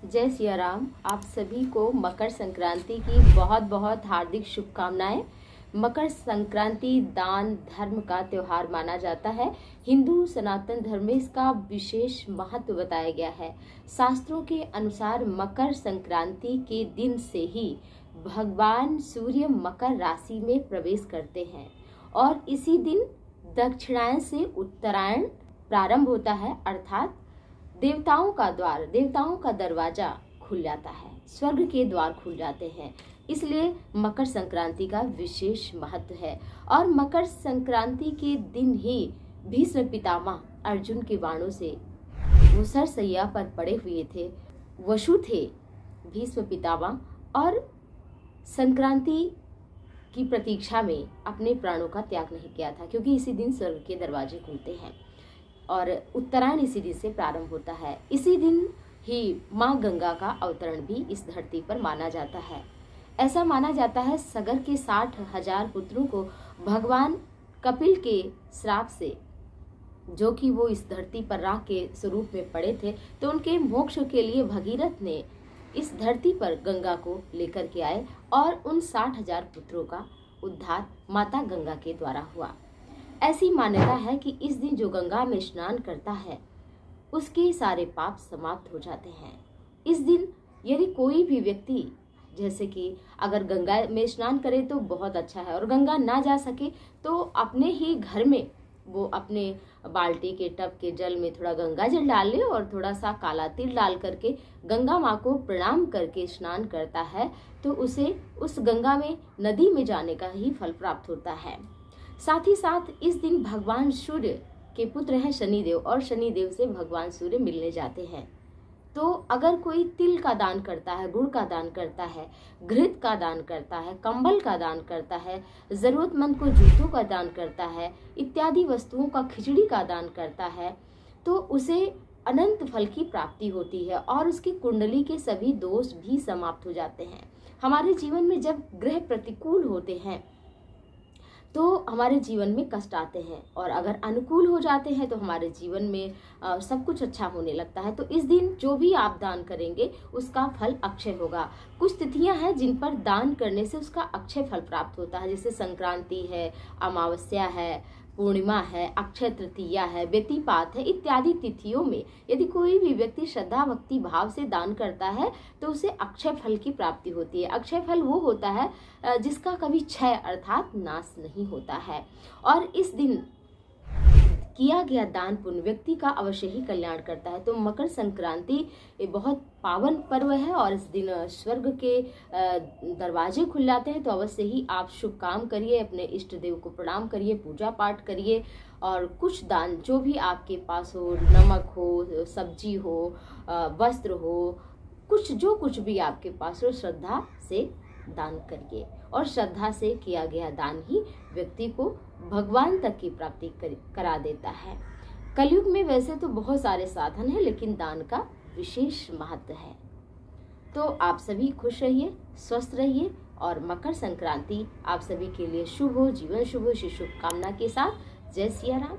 जय सिया राम। आप सभी को मकर संक्रांति की बहुत बहुत हार्दिक शुभकामनाएं। मकर संक्रांति दान धर्म का त्योहार माना जाता है। हिंदू सनातन धर्म में इसका विशेष महत्व बताया गया है। शास्त्रों के अनुसार मकर संक्रांति के दिन से ही भगवान सूर्य मकर राशि में प्रवेश करते हैं और इसी दिन दक्षिणायन से उत्तरायण प्रारंभ होता है, अर्थात देवताओं का द्वार, देवताओं का दरवाजा खुल जाता है, स्वर्ग के द्वार खुल जाते हैं। इसलिए मकर संक्रांति का विशेष महत्व है। और मकर संक्रांति के दिन ही भीष्म पितामह अर्जुन के बाणों से वो सरसैया पर पड़े हुए थे, वशु थे भीष्म पितामह, और संक्रांति की प्रतीक्षा में अपने प्राणों का त्याग नहीं किया था, क्योंकि इसी दिन स्वर्ग के दरवाजे खुलते हैं और उत्तरायण इसी दिन से प्रारंभ होता है। इसी दिन ही माँ गंगा का अवतरण भी इस धरती पर माना जाता है। ऐसा माना जाता है सगर के 60,000 पुत्रों को भगवान कपिल के श्राप से, जो कि वो इस धरती पर राख के स्वरूप में पड़े थे, तो उनके मोक्ष के लिए भगीरथ ने इस धरती पर गंगा को लेकर के आए और उन 60,000 पुत्रों का उद्धार माता गंगा के द्वारा हुआ। ऐसी मान्यता है कि इस दिन जो गंगा में स्नान करता है उसके सारे पाप समाप्त हो जाते हैं। इस दिन यदि कोई भी व्यक्ति, जैसे कि अगर गंगा में स्नान करे तो बहुत अच्छा है, और गंगा ना जा सके तो अपने ही घर में वो अपने बाल्टी के टब के जल में थोड़ा गंगा जल डाल ले और थोड़ा सा काला तिल डाल करके गंगा माँ को प्रणाम करके स्नान करता है, तो उसे उस गंगा में, नदी में जाने का ही फल प्राप्त होता है। साथ ही साथ इस दिन भगवान सूर्य के पुत्र हैं शनिदेव, और शनिदेव से भगवान सूर्य मिलने जाते हैं। तो अगर कोई तिल का दान करता है, गुड़ का दान करता है, घृत का दान करता है, कंबल का दान करता है, जरूरतमंद को जूतों का दान करता है, इत्यादि वस्तुओं का, खिचड़ी का दान करता है, तो उसे अनंत फल की प्राप्ति होती है और उसकी कुंडली के सभी दोष भी समाप्त हो जाते हैं। हमारे जीवन में जब ग्रह प्रतिकूल होते हैं तो हमारे जीवन में कष्ट आते हैं, और अगर अनुकूल हो जाते हैं तो हमारे जीवन में सब कुछ अच्छा होने लगता है। तो इस दिन जो भी आप दान करेंगे उसका फल अक्षय होगा। कुछ तिथियां हैं जिन पर दान करने से उसका अक्षय फल प्राप्त होता है, जैसे संक्रांति है, अमावस्या है, पूर्णिमा है, अक्षय तृतीया है, व्यतिपात है, इत्यादि तिथियों में यदि कोई भी व्यक्ति श्रद्धा भक्ति भाव से दान करता है तो उसे अक्षय फल की प्राप्ति होती है। अक्षय फल वो होता है जिसका कभी क्षय अर्थात नाश नहीं होता है। और इस दिन किया गया दान पुण्य व्यक्ति का अवश्य ही कल्याण करता है। तो मकर संक्रांति ये बहुत पावन पर्व है और इस दिन स्वर्ग के दरवाजे खुल जाते हैं। तो अवश्य ही आप शुभ काम करिए, अपने इष्ट देव को प्रणाम करिए, पूजा पाठ करिए, और कुछ दान जो भी आपके पास हो, नमक हो, सब्जी हो, वस्त्र हो, कुछ भी आपके पास हो, श्रद्धा से दान करिए। और श्रद्धा से किया गया दान ही व्यक्ति को भगवान तक की प्राप्ति करा देता है। कलयुग में वैसे तो बहुत सारे साधन हैं, लेकिन दान का विशेष महत्व है। तो आप सभी खुश रहिए, स्वस्थ रहिए, और मकर संक्रांति आप सभी के लिए शुभ हो, जीवन शुभ हो, शुभकामना के साथ। जय सिया राम।